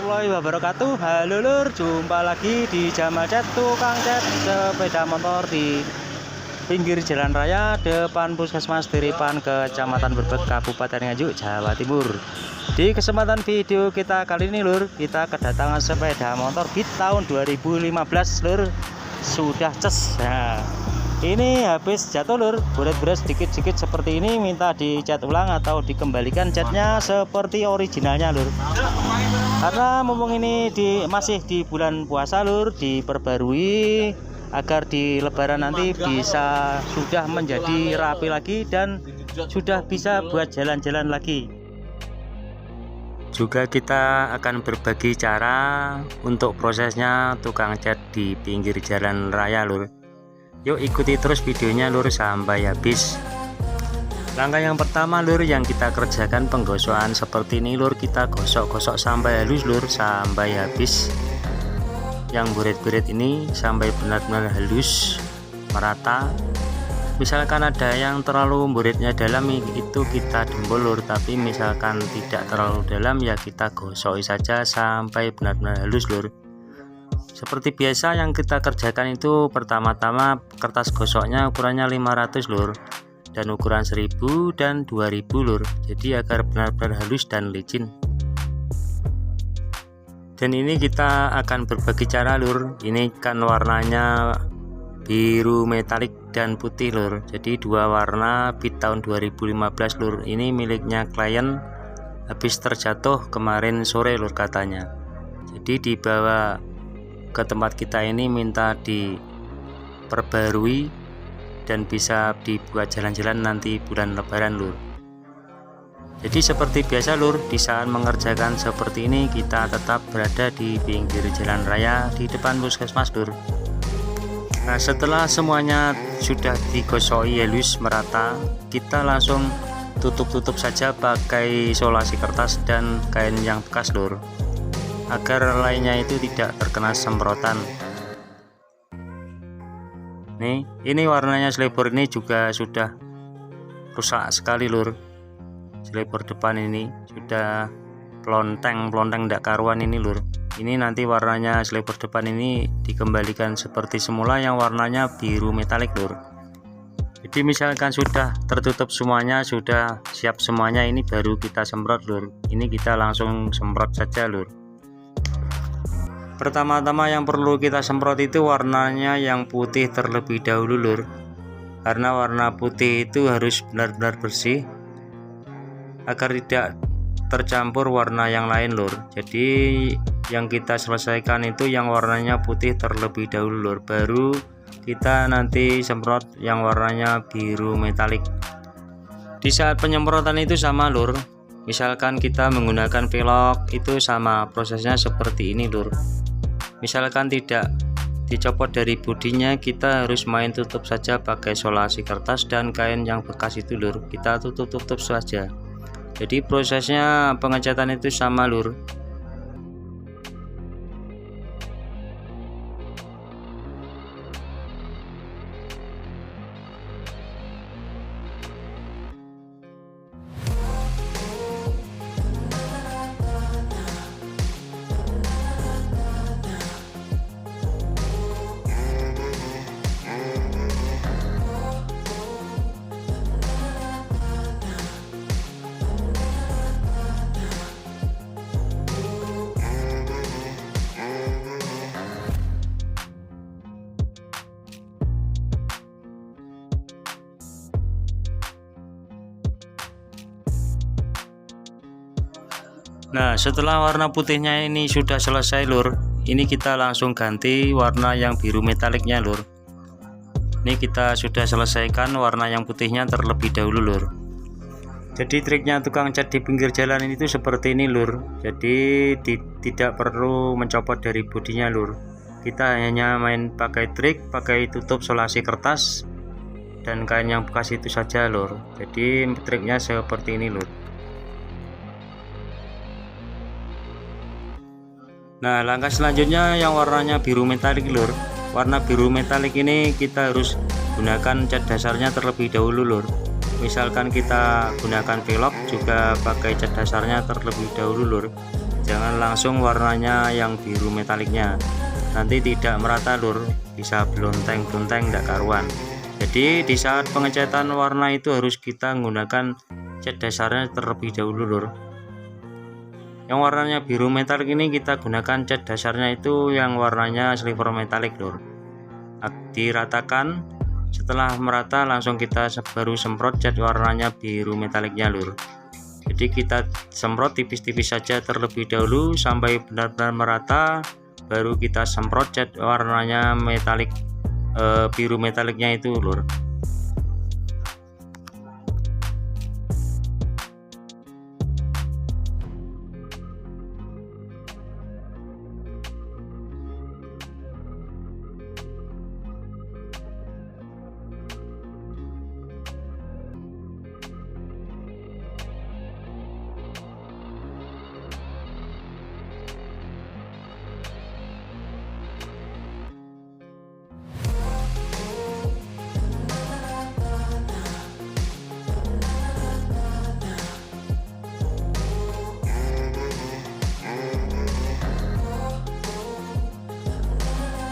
warahmatullahi wabarakatuh. Halo lur, jumpa lagi di Jamal Cat, tukang cat sepeda motor di pinggir jalan raya depan Puskesmas Diripan, Kecamatan Brebek, Kabupaten Nganjuk, Jawa Timur. Di kesempatan video kita kali ini lur, kita kedatangan sepeda motor Beat tahun 2015 lur, sudah ces. Nah, ini habis jatuh lur, buret-buret sedikit-sedikit seperti ini, minta dicat ulang atau dikembalikan catnya seperti originalnya lur. Karena mumpung ini masih di bulan puasa lur, diperbarui agar di lebaran nanti bisa sudah menjadi rapi lagi dan sudah bisa buat jalan-jalan lagi. Juga kita akan berbagi cara untuk prosesnya tukang cat di pinggir jalan raya lur. Yuk ikuti terus videonya lur sampai habis. Langkah yang pertama lur, yang kita kerjakan penggosokan seperti ini lur, kita gosok-gosok sampai halus lur, sampai habis. Yang buret-buret ini sampai benar-benar halus, merata. Misalkan ada yang terlalu buretnya dalam, itu kita dembol lur, tapi misalkan tidak terlalu dalam ya kita gosok saja sampai benar-benar halus lur. Seperti biasa yang kita kerjakan itu pertama-tama kertas gosoknya ukurannya 500 lur, dan ukuran 1000 dan 2000 lur, jadi agar benar-benar halus dan licin. Dan ini kita akan berbagi cara lur. Ini kan warnanya biru metalik dan putih lur, jadi dua warna Beat tahun 2015 lur. Ini miliknya klien, habis terjatuh kemarin sore lur katanya, jadi dibawa ke tempat kita ini minta diperbarui dan bisa dibuat jalan-jalan nanti bulan lebaran lur. Jadi seperti biasa lur, di saat mengerjakan seperti ini kita tetap berada di pinggir jalan raya di depan puskesmas lur. Nah, setelah semuanya sudah digosoki halus merata, kita langsung tutup saja pakai isolasi kertas dan kain yang bekas lur, agar lainnya itu tidak terkena semprotan. Nih, ini warnanya selebor ini juga sudah rusak sekali lur. Selebor depan ini sudah pelonteng tidak karuan ini lur. Ini nanti warnanya selebor depan ini dikembalikan seperti semula yang warnanya biru metalik lur. Jadi misalkan sudah tertutup semuanya, sudah siap semuanya, ini baru kita semprot lur. Ini kita langsung semprot saja lur. Pertama-tama yang perlu kita semprot itu warnanya yang putih terlebih dahulu lur, karena warna putih itu harus benar-benar bersih agar tidak tercampur warna yang lain lur. Jadi yang kita selesaikan itu yang warnanya putih terlebih dahulu lur, baru kita nanti semprot yang warnanya biru metalik. Di saat penyemprotan itu sama lur, misalkan kita menggunakan velg itu sama prosesnya seperti ini lur. Misalkan tidak dicopot dari bodinya, kita harus main tutup saja pakai isolasi kertas dan kain yang bekas itu lur, kita tutup saja. Jadi prosesnya pengecatan itu sama lur. Nah, setelah warna putihnya ini sudah selesai lur, ini kita langsung ganti warna yang biru metaliknya lur. Ini kita sudah selesaikan warna yang putihnya terlebih dahulu lur. Jadi triknya tukang cat di pinggir jalan itu seperti ini lur. Jadi tidak perlu mencopot dari bodinya lur. Kita hanya main pakai trik, pakai tutup isolasi kertas dan kain yang bekas itu saja lur. Jadi triknya seperti ini lur. Nah, langkah selanjutnya yang warnanya biru metalik lur. Warna biru metalik ini kita harus gunakan cat dasarnya terlebih dahulu lur. Misalkan kita gunakan velg juga pakai cat dasarnya terlebih dahulu lur. jangan langsung warnanya yang biru metaliknya, nanti tidak merata lur, bisa belonteng-belonteng tidak karuan. Jadi di saat pengecatan warna itu harus kita menggunakan cat dasarnya terlebih dahulu lur. Yang warnanya biru metalik ini kita gunakan cat dasarnya itu yang warnanya silver metalik lur. Diratakan, setelah merata langsung kita baru semprot cat warnanya biru metaliknya lur. Jadi kita semprot tipis-tipis saja terlebih dahulu sampai benar-benar merata, baru kita semprot cat warnanya metalik biru metaliknya itu lur.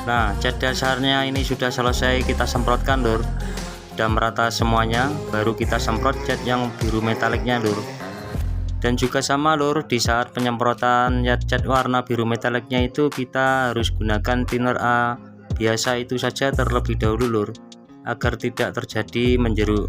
Nah, cat dasarnya ini sudah selesai kita semprotkan lur, sudah merata semuanya, baru kita semprot cat yang biru metaliknya lur. Dan juga sama lur, di saat penyemprotan cat warna biru metaliknya itu kita harus gunakan thinner A biasa itu saja terlebih dahulu lur, agar tidak terjadi menjeruk.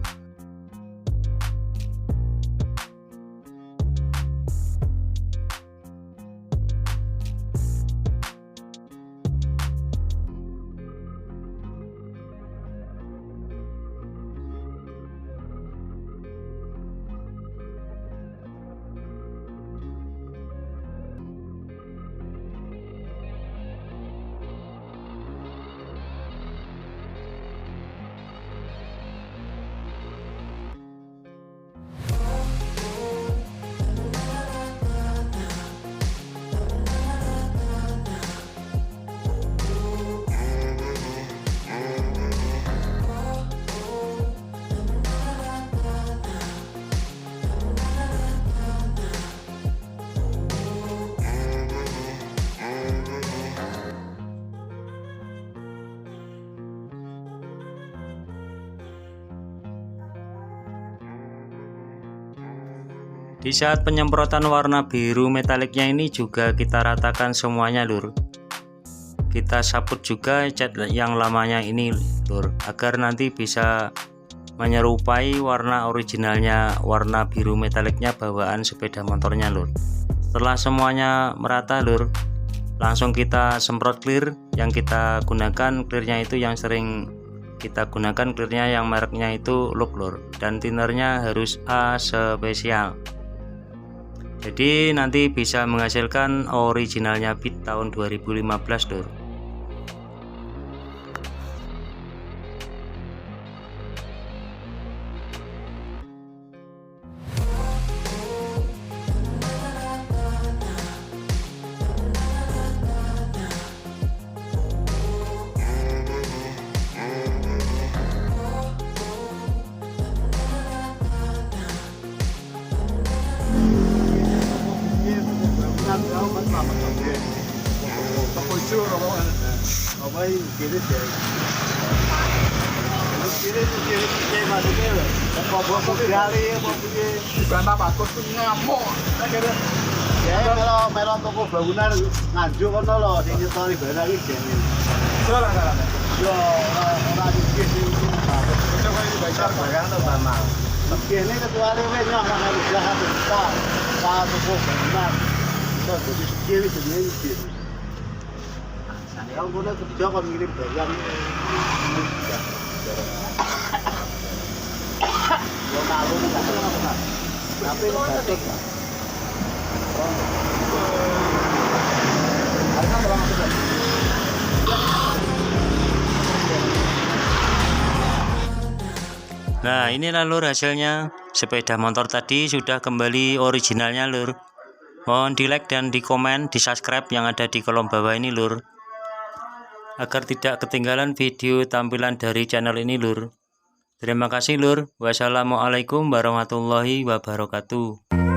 Di saat penyemprotan warna biru metaliknya ini juga kita ratakan semuanya lur. Kita saput juga cat yang lamanya ini lur, agar nanti bisa menyerupai warna originalnya, warna biru metaliknya bawaan sepeda motornya lur. Setelah semuanya merata lur, langsung kita semprot clear. Yang kita gunakan clearnya itu yang sering kita gunakan clearnya yang mereknya itu Look lur, dan thinnernya harus A spesial. Jadi nanti bisa menghasilkan originalnya Beat tahun 2015 lur. Melo toko bangunan Nganjuk kono lho sing nyetori barang iki jane. Yo lah kan. Yo ora iki sing coba iki bayar barang to Bama. Kene kecuali wis nyok nang usaha besar. Pak toko bangunan. Terus jadi sekili jenenge iki. Yang boleh kerja kon ngirim barang. Yo malu enggak. Tapi batik. Nah inilah lur hasilnya, sepeda motor tadi sudah kembali originalnya lur. Mohon di like dan di komen, di subscribe yang ada di kolom bawah ini lur, agar tidak ketinggalan video tampilan dari channel ini lur. Terima kasih lur. Wassalamualaikum warahmatullahi wabarakatuh.